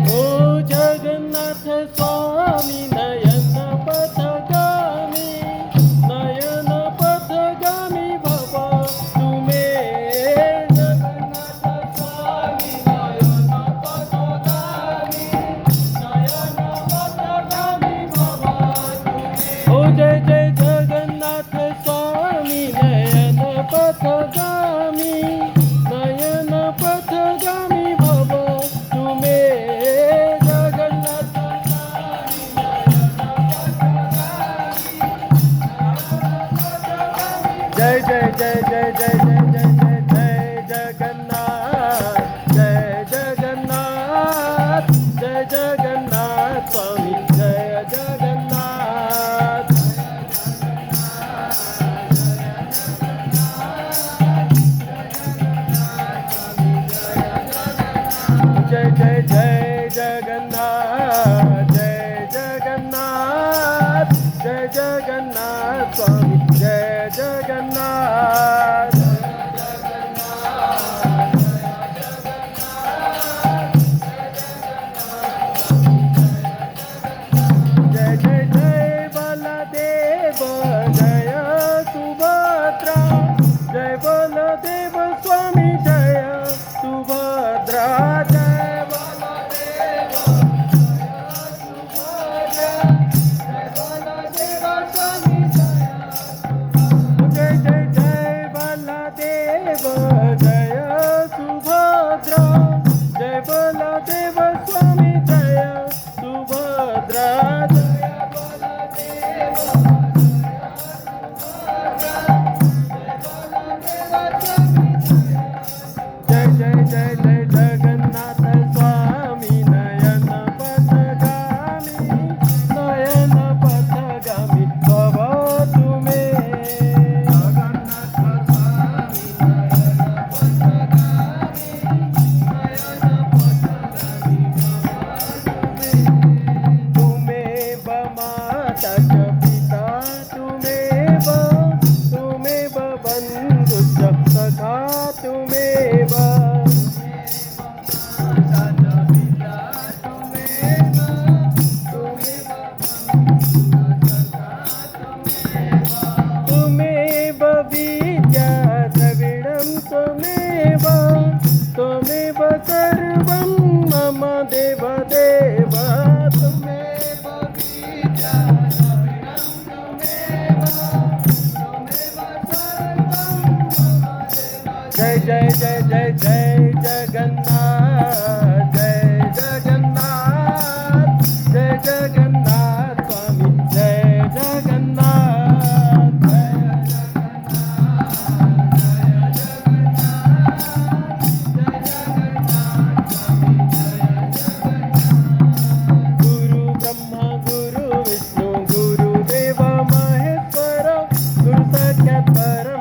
ओ जगन्नाथ स्वामी नयन पथगामी नयन पथगामी भव तुमे जगन्नाथ स्वामी नयन पथगामी नयन पथगामी भव तुमे ओ जय जय जगन्नाथ स्वामी नयन पथगामी नयन पथगामी भव तुमे जगन्नाथ जय जय जय जय जय जय जय जय जय जगन्नाथ जय जगन्नाथ जय जगन्नाथ स्वामी जय जगन्नाथ जय जय जय जगन्नाथ जय जगन्नाथ जय जगन्नाथ स्वामी जय जगन्नाथ जय जय जय बलदेव जय सुभद्रा जय बलदेव स्वामी जय सुभद्रा जय बलदेव जय बलदेव स्वामी जय जय जय बलदेव जय सुभद्रा जय बलदेव स्वामी जय सुभद्रा जय बलदेव जय जय जय जय जगन्नाथ स्वामी नयन पथगामी नयन पथगामी भव तुमे जगन्नाथ स्वामी नयन पथगामी तुमेव माता च पिता तुमेव बन्धुश्च सखा तुमेव तुमेव विद्या द्रविडं त्वमेव सर्वं मम देव देव तुमेव विद्या द्रविडं जय जय जय जय जय जगन्नाथ जय जगन्नाथ जय जगन्नाथ स्वामी जय जगन्नाथ गुरु ब्रह्मा गुरु विष्णु गुरुदेव महेश्वर गुरु साक्षात् परब्रह्म